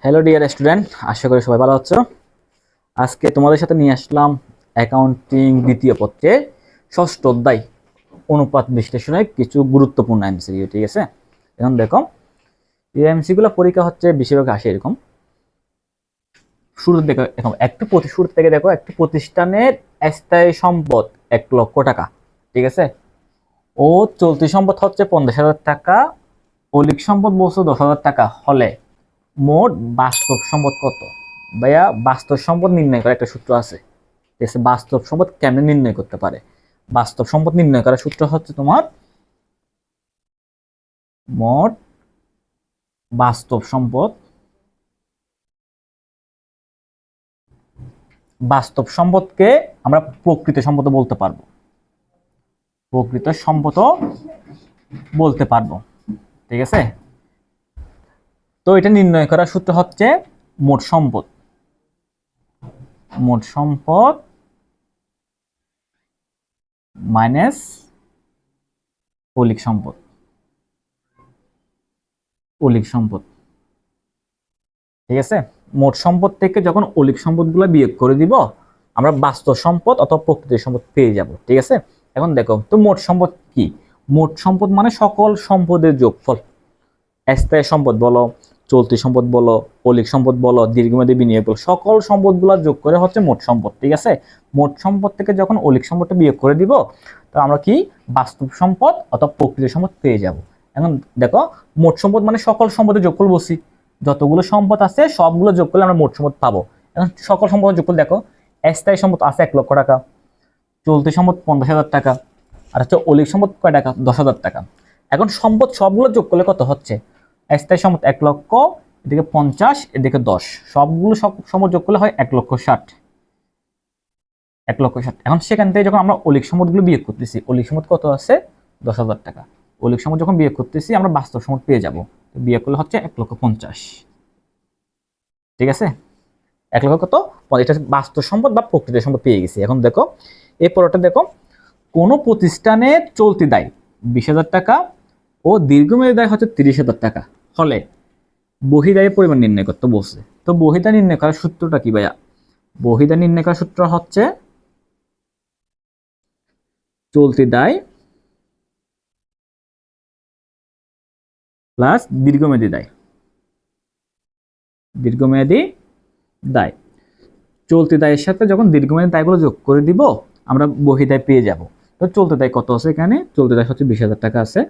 Hello dear student, আশা করি সবাই ভালো আছো। আজকে তোমাদের সাথে নিয়ে আসলাম অ্যাকাউন্টিং দ্বিতীয় পত্রে ষষ্ঠ অধ্যায় অনুপাত বিশ্লেষণের কিছু গুরুত্বপূর্ণ এমসিকিউ। ঠিক আছে, এখন দেখো এই এমসিকিউগুলো পরীক্ষা হচ্ছে বেশিরভাগ আসে এরকম। শুরুতে দেখো, এখন শুরু থেকে দেখো, একটি প্রতিষ্ঠানের স্থায়ী সম্পদ 1,00,000 টাকা, ঠিক আছে, ও চলতি সম্পদ হচ্ছে 50,000 টাকা, মৌলিক সম্পদ বলছো 10,000 টাকা হলে মোট বাস্তব সম্পদ কত? ভাইয়া, বাস্তব সম্পদ নির্ণয় করার একটা সূত্র আছে। ঠিক আছে, বাস্তব সম্পদ কেমনে নির্ণয় করতে পারে? বাস্তব সম্পদ নির্ণয় করার সূত্র হচ্ছে তোমার মোট বাস্তব সম্পদ। বাস্তব সম্পদকে আমরা প্রকৃত সম্পদ বলতে পারবো, প্রকৃত সম্পদ বলতে পারবো। ঠিক আছে, তো এটা নির্ণয় করার সূত্র হচ্ছে মোট সম্পদ, মোট সম্পদ মাইনাস মৌলিক সম্পদ, মৌলিক সম্পদ। ঠিক আছে, মোট সম্পদ থেকে যখন মৌলিক সম্পদগুলো বিয়োগ করে দিব, আমরা বাস্তব সম্পদ অথবা প্রকৃত সম্পদ পেয়ে যাব। ঠিক আছে, এখন দেখো তো মোট সম্পদ কি? মোট সম্পদ মানে সকল সম্পদের যোগফল। স্থায়ী সম্পদ বলো, চলতি সম্পদ বলো, মৌলিক সম্পদ বলো, দীর্ঘমেয়াদী বিনিয়োগ বলো, সকল সম্পদগুলো যোগ করে হচ্ছে মোট সম্পদ। ঠিক আছে, মোট সম্পদ থেকে যখন মৌলিক সম্পদটা বিয়োগ করে দিব, তো আমরা কি বাস্তব সম্পদ অথবা প্রকৃত সম্পদ পেয়ে যাব। এখন দেখো, মোট সম্পদ মানে সকল সম্পদের যোগফল বলছি, যতগুলো সম্পদ আছে সবগুলো যোগ করলে আমরা মোট সম্পদ পাবো। এখন সকল সম্পদের যোগফল দেখো, স্থায়ী সম্পদ আছে 1,00,000 টাকা, চলতি সম্পদ 50,000 টাকা, আর হচ্ছে মৌলিক সম্পদ কয় টাকা? 10,000 টাকা। এখন সম্পদ সবগুলো যোগ করলে কত হচ্ছে? স্থায়ী সম্পদ 1,00,000, এদিকে 50, এদিকে 10, সবগুলো সম্পদ যোগ করলে হয় 1,60,000, 1,60,000। এখন সেখান থেকে যখন আমরা মৌলিক সম্পদগুলো বিয়োগ করতেছি, মৌলিক সম্পদ কত আছে? 10,000 টাকা। মৌলিক সম্পদ যখন বিয়োগ করতেছি আমরা বাস্তব সম্পদ পেয়ে যাব, বিয়োগ করলে হচ্ছে 1,50,000। ঠিক আছে, 1,00,000 কত? এটা বাস্তব সম্পদ বা প্রকৃত সম্পদ পেয়ে গেছি। এখন দেখো এই পরটা দেখো, কোনো প্রতিষ্ঠানে চলতি দায় 20,000 টাকা ও দীর্ঘমেয়াদী দায় হচ্ছে 30,000 টাকা হলে বহিদায়ের পরিমাণ নির্ণয় করতে বলছে। তো বহিদায় নির্ণয় করার সূত্রটা কি ভাইয়া? বহিদায় নির্ণয় করার সূত্র হচ্ছে চলতি দায় প্লাস দীর্ঘমেয়াদী দায়, দীর্ঘমেয়াদী দায়। চলতি দায়ের সাথে যখন দীর্ঘমেয়াদী দায়গুলো যোগ করে দিব, আমরা বহিদায় পেয়ে যাব। তো চলতি দায় কত আছে? এখানে চলতি দায় হচ্ছে 20,000 টাকা আছে,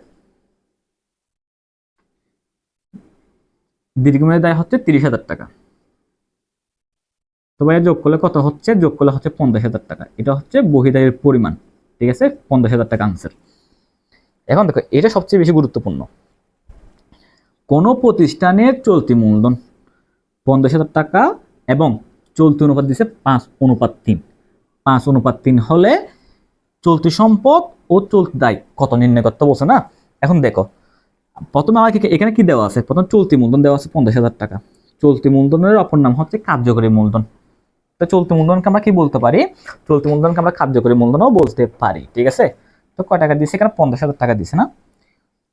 দীর্ঘমেয়াদী দায় হচ্ছে 30,000 টাকা। তো ভাইয়া যোগ করলে কত হচ্ছে? যোগ করলে হচ্ছে 50,000 টাকা। এটা হচ্ছে বহিদায়ের পরিমাণ। ঠিক আছে, 50,000 টাকা আনসার। এখন দেখো, এটা সবচেয়ে বেশি গুরুত্বপূর্ণ। কোন প্রতিষ্ঠানের চলতি মূলধন 50,000 টাকা এবং চলতি অনুপাত দিচ্ছে 5:3। 5:3 হলে চলতি সম্পদ ও চলতি দায় কত নির্ণয় করতে বলছে না? এখন দেখো, প্রথমে আমাকে এখানে কি দেওয়া আছে? প্রথম চলতি মূলধন দেওয়া আছে 50,000 টাকা। চলতি মূলধনের অপর নাম হচ্ছে কার্যকরী মূলধন। তো চলতি মূলধনকে আমরা কি বলতে পারি? চলতি মূলধনকে আমরা কার্যকরী মূলধনও বলতে পারি। ঠিক আছে, তো কয় টাকা দিয়েছে? এখানে 50,000 টাকা দিছে না?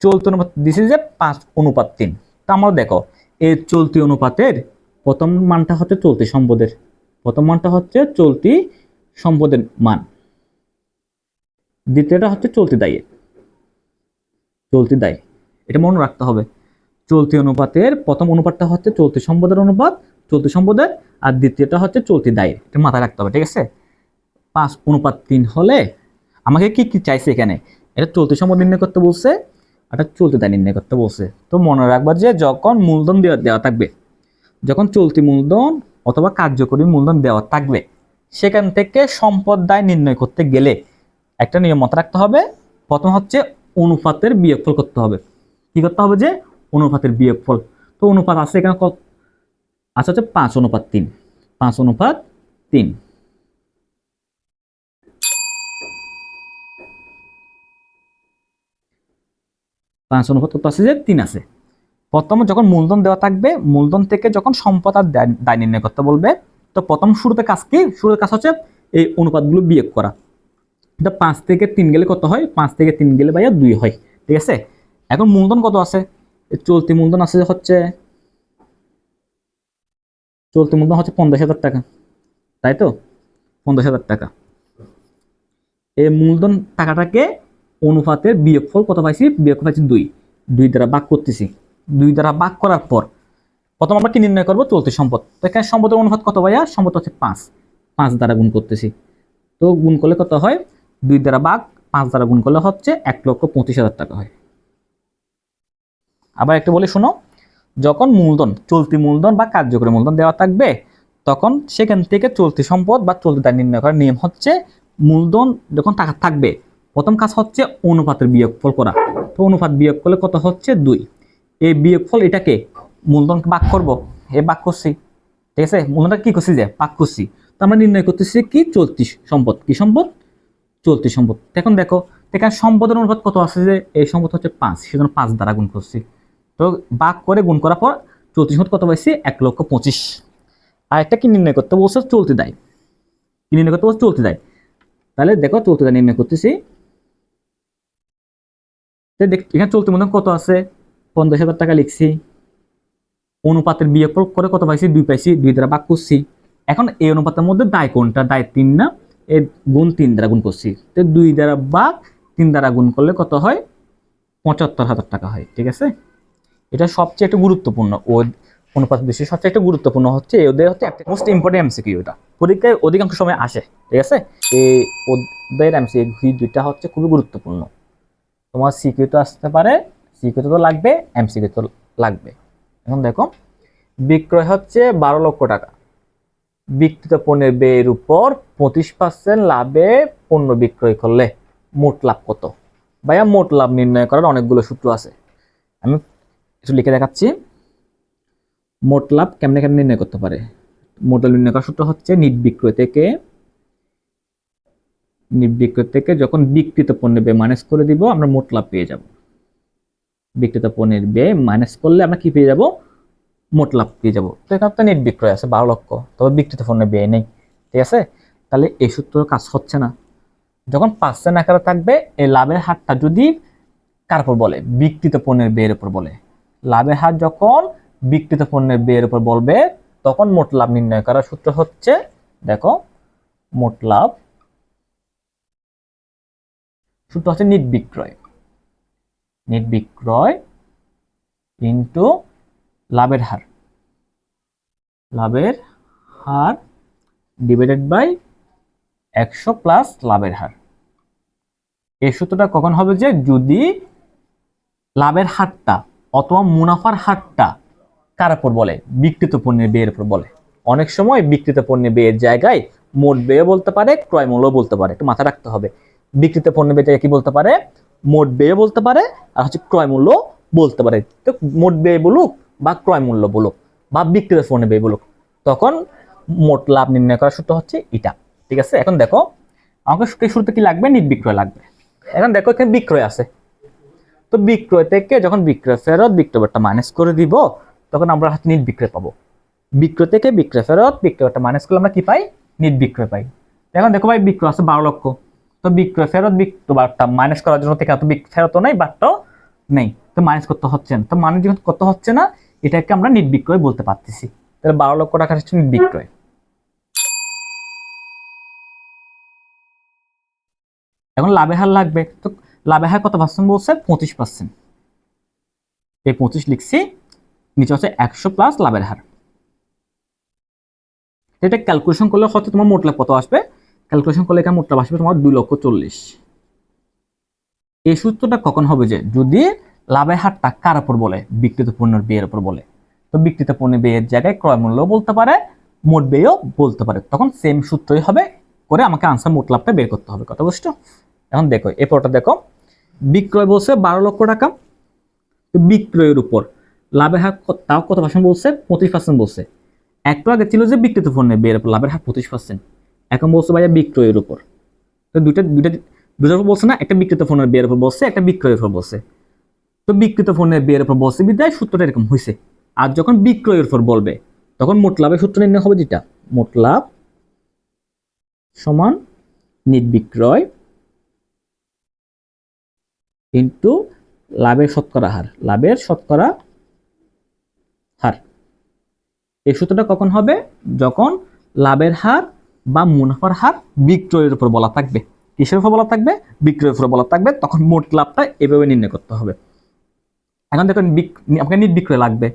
চলতি অনুপাত দিছে যে 5:3। তো আমরা দেখো, এই চলতি অনুপাতের প্রথম মানটা হচ্ছে চলতি সম্পদের, প্রথম মানটা হচ্ছে চলতি সম্পদের মান, দ্বিতীয়টা হচ্ছে চলতি দায়ের, চলতি দায়। এটা মনে রাখতে হবে, চলতি অনুপাতের প্রথম অনুপাতটা হচ্ছে চলতি সম্পদের অনুপাত, চলতি সম্পদের, আর দ্বিতীয়টা হচ্ছে চলতি দায়ের। এটা মাথায় রাখতে হবে। ঠিক আছে, 5:3 হলে আমাকে কি কি চাইছে এখানে? এটা চলতি সম্পদ নির্ণয় করতে বলছে, এটা চলতি দায় নির্ণয় করতে বলছে। তো মনে রাখবা যে যখন মূলধন দেওয়া থাকবে, যখন চলতি মূলধন অথবা কার্যকরী মূলধন দেওয়া থাকবে, সেখান থেকে সম্পদ দায় নির্ণয় করতে গেলে একটা নিয়ম মাথায় রাখতে হবে। প্রথম হচ্ছে অনুপাতের বিয়োগফল করতে হবে। কি করতে হবে? যে অনুপাতের বিয়োগফল। তো অনুপাত আছে এখানে আছে হচ্ছে 5:3, 5:3। 5 অনুপাত কত আছে? যে 3 আছে। প্রথমে যখন মূলধন দেওয়া থাকবে, মূলধন থেকে যখন সম্পদ আর দায় নির্ণয় করতে বলবে, তো প্রথম শুরুতে কাজ কি? শুরুতে কাজ হচ্ছে এই অনুপাতগুলো বিয়োগ করা। এটা 5 থেকে 3 গেলে কত হয়? 5 থেকে 3 গেলে ভাইয়া 2 হয়। ঠিক আছে, এখন মূলধন কত আছে? চলতি মূলধন আছে হচ্ছে চলতি মূলধন হচ্ছে 50,000 টাকা, তাই তো? 50,000 টাকা। এই মূলধন টাকাটাকে অনুপাতের বিয়োগফল কত পাইছি? বিয়োগফল পাইছি 2। 2 দ্বারা ভাগ করতেছি। 2 দ্বারা ভাগ করার পর প্রথম আমরা কি নির্ণয় করব? চলতি সম্পদ। তো এখানে সম্পদের অনুপাত কত ভাইয়া? সম্পদ হচ্ছে 5। 5 দ্বারা গুণ করতেছি। তো গুণ করলে কত হয়? 2 দ্বারা ভাগ 5 দ্বারা গুণ করলে হচ্ছে 1,25,000 টাকা হয়। আবার একটু বলি শোনো, যখন মূলধন, চলতি মূলধন বা কার্যকরী মূলধন দেওয়া থাকবে, তখন সেখান থেকে চলতি সম্পদ বা চলতি দায় নির্ণয় করার নিয়ম হচ্ছে, মূলধন যখন টাকা থাকবে প্রথম কাজ হচ্ছে অনুপাতের বিয়োগফল করা। তো অনুপাত বিয়োগ করলে কত হচ্ছে? 2। এই বিয়োগফল এটাকে মূলধনকে ভাগ করব, এ ভাগ করছি, ঠিক আছে? মূলধনটা কি করছি? যে ভাগ করছি। তো আমরা নির্ণয় করতেছি কি? চলতি সম্পদ। কি সম্পদ? চলতি সম্পদ। এখন দেখো এখানে সম্পদের অনুপাত কত আছে? যে এই সম্পদ হচ্ছে 5, সেজন্য 5 দ্বারা গুণ করছি। তো ভাগ করে গুণ করার পর চলতি সম্পদ কত পাইছি? 1,25,000। আর একটা কি নির্ণয় করতে বলছে? চলতি দায়। কি নির্ণয় করতে বলছে? চলতি দায়। তাহলে দেখো চলতি দায় নির্ণয় করতেছি। এখানে চলতি মূলধন কত আছে? 50,000 টাকা লিখছি। অনুপাতের বিয়োগফল করে কত পাইছি? 2 পাইছি। 2 দ্বারা ভাগ করছি। এখন এই অনুপাতের মধ্যে দায় কোনটা? দায় 3 না? এর গুণ 3 দ্বারা গুণ করছি। তো 2 দ্বারা ভাগ 3 দ্বারা গুণ করলে কত হয়? 75,000 টাকা হয়। ঠিক আছে? এটা সবচেয়ে একটা গুরুত্বপূর্ণ, ও অনুপাত বেশি সবচেয়ে একটা গুরুত্বপূর্ণ হচ্ছে ওদের হচ্ছে একটা মোস্ট ইম্পর্টেন্ট এমসিকিউ। এটা পরীক্ষায় অধিকাংশ সময় আসে। ঠিক আছে? এই ওদের এমসিকিউ দুইটা হচ্ছে খুবই গুরুত্বপূর্ণ। তোমার সিকিউ তো আসতে পারে, সিকিউ তো লাগবে, এমসিকিউ তো লাগবে। এখন দেখো, বিক্রয় হচ্ছে 12 লক্ষ টাকা। বিক্রিত পণ্যের ব্যয়ের উপর 25% লাভে পণ্য বিক্রয় করলে মোট লাভ কত? ভাইয়া মোট লাভ নির্ণয় করার অনেকগুলো সূত্র আছে, আমি একটু লিখে দেখাচ্ছি। মোট লাভ কেমনে কেমনে নির্ণয় করতে পারে? মোট লাভ নির্ণয় করার সূত্র হচ্ছে নিট বিক্রয় থেকে যখন বিক্রিত পণ্যের ব্যয় মাইনাস করে দিব, আমরা মোট লাভ পেয়ে যাব। বিক্রিত পণ্যের ব্যয় মাইনাস করলে আমরা কি পেয়ে যাব? মোট লাভ পেয়ে যাব। তো এখানে তো নেট বিক্রয় আছে 12 লক্ষ, তবে বিক্রিত পণ্যের ব্যয় নেই। ঠিক আছে? তাহলে এই সূত্র কাজ হচ্ছে না। যখন পার্সেন্ট আকারে থাকবে, এই লাভের হারটা যদি কার উপর বলে? বিক্রিত পণ্যের ব্যয়ের উপর বলে। লাভের হার যখন বিক্রিত পণ্যের ব্যয়ের উপর বলবে, তখন মোট লাভ নির্ণয় করার সূত্র হচ্ছে, দেখো, মোট লাভ সূত্র হচ্ছে নিট বিক্রয় ইনটু লাভের হার ডিভাইডেড বাই 100 প্লাস লাভের হার। এই সূত্রটা কখন হবে? যে যদি লাভের হারটা অথবা মুনাফার হারটা কার উপর বলে? বিক্রিত পণ্যের ব্যয়ের উপর বলে। অনেক সময় বিক্রিত পণ্যের ব্যয়ের জায়গায় মোট ব্যয় বলতে পারে, ক্রয় মূল্য বলতে পারে। একটু মাথা রাখতে হবে। বিক্রিত পণ্যের ব্যয় জায়গায় কি বলতে পারে? মোট ব্যয় বলতে পারে, আর হচ্ছে ক্রয় মূল্য বলতে পারে। তো মোট ব্যয় বলুক বা ক্রয় মূল্য বলুক বা বিক্রিত পণ্যের ব্যয় বলুক, তখন মোট লাভ নির্ণয় করার সূত্র হচ্ছে এটা। ঠিক আছে? এখন দেখো, আমাকে শুরুতে কি লাগবে? নিট বিক্রয় লাগবে। এখন দেখো এখানে বিক্রয় আছে, তো বিক্রয় থেকে যখন বিক্রয় ফেরত বিক্রয়টা মাইনাস করে দিব, তখন আমরা হাতে নিট বিক্রয় পাবো। বিক্রয় থেকে বিক্রয় ফেরত বিক্রয়টা মাইনাস করলে আমরা কি পাই? নিট বিক্রয় পাই। এখন দেখো ভাই, বিক্রয় আছে 12 লক্ষ, তো বিক্রয় ফেরত বিক্রয়টা মাইনাস করার জন্য থেকে তো ফেরতও নেই, বাটটাও নেই, তো মাইনাস করতে হচ্ছে না। তো মাইনাস যখন করতে হচ্ছে না, এটাকে আমরা নিট বিক্রয় বলতে পারতেছি। তাহলে 12 লক্ষ টাকা হচ্ছে নিট বিক্রয়। এখন লাভের হার লাগবে, তো লাভের হার কত পার্সেন্ট বলছে? 25%। এই 25 লিখছি, নিচে হচ্ছে 100 প্লাস লাভের হার। এটা ক্যালকুলেশন করলে হয়তো তোমার মোট লাভ কত আসবে? ক্যালকুলেশন করলে এখানে মোট লাভ আসবে তোমার 2,40,000। এই সূত্রটা কখন হবে? যে যদি লাভের হারটা কার উপর বলে? বিক্রিত পণ্যের ব্যয়ের উপর বলে। তো বিক্রিত পণ্যের ব্যয়ের জায়গায় ক্রয় মূল্য বলতে পারে, মোট ব্যয়ও বলতে পারে, তখন সেম সূত্রই হবে করে আমাকে আনসার মোট লাভটা বের করতে হবে। কথা বুঝছো? এখন দেখো এরপরটা দেখো, বিক্রয় বলছে 12 লক্ষ টাকা, তো বিক্রয়ের উপর লাভের হার তাও কত পার্সেন্ট বলছে? 25% বলছে। একটু আগে ছিল যে বিক্রিত পণ্যের ব্যয়ের উপর লাভের হার 25%, এখন বলছে ভাইয়া বিক্রয়ের উপর। তো দুটার উপর বলছে না? একটা বিক্রিত পণ্যের ব্যয়ের উপর বলছে, একটা বিক্রয়ের উপর বলছে। তো বিক্রিত পণ্যের ব্যয়ের উপর বলছে বিদায় সূত্রটা এরকম হয়েছে। আর যখন বিক্রয়ের উপর বলবে, তখন মোট লাভের সূত্র নির্ণয় হবে যেটা, মোট লাভ সমান নিট বিক্রয় ইন্টু লাভের শতকরা হার। এই সূত্রটা কখন হবে? যখন লাভের হার বা মুনাফার হার বিক্রয়ের উপর বলা থাকবে। কিসের উপর বলা থাকবে? বিক্রয়ের উপর বলা থাকবে। তখন মোট লাভটা এভাবে নির্ণয় করতে হবে। এখন দেখুন আমাকে নিট বিক্রয় লাগবে,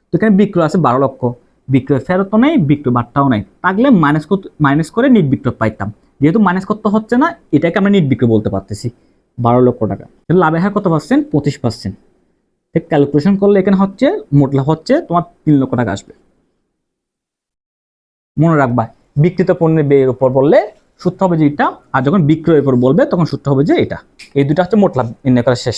তো এখানে বিক্রয় আছে 12 লক্ষ, বিক্রয় ফেরতও নেই, বিক্রয় বাট্টাও নেই, থাকলে মাইনাস করে নিট বিক্রয় পাইতাম। যেহেতু মাইনাস করতে হচ্ছে না, এটাকে আমরা নিট বিক্রয় বলতে পারতেছি। 12 লক্ষ টাকা। লাভের হার কত পার্সেন্ট? 25%। ঠিক ক্যালকুলেশন করলে এখানে হচ্ছে মোট লাভ হচ্ছে তোমার 3 লক্ষ টাকা আসবে। মনে রাখবা, বিক্রিত পণ্যের ব্যয়ের উপর বললে সূত্র হবে যে এটা, আর যখন বিক্রয়ের উপর বলবে তখন সূত্র হবে যে এটা। এই দুটো হচ্ছে মোট লাভ নির্ণয় করা শেষ।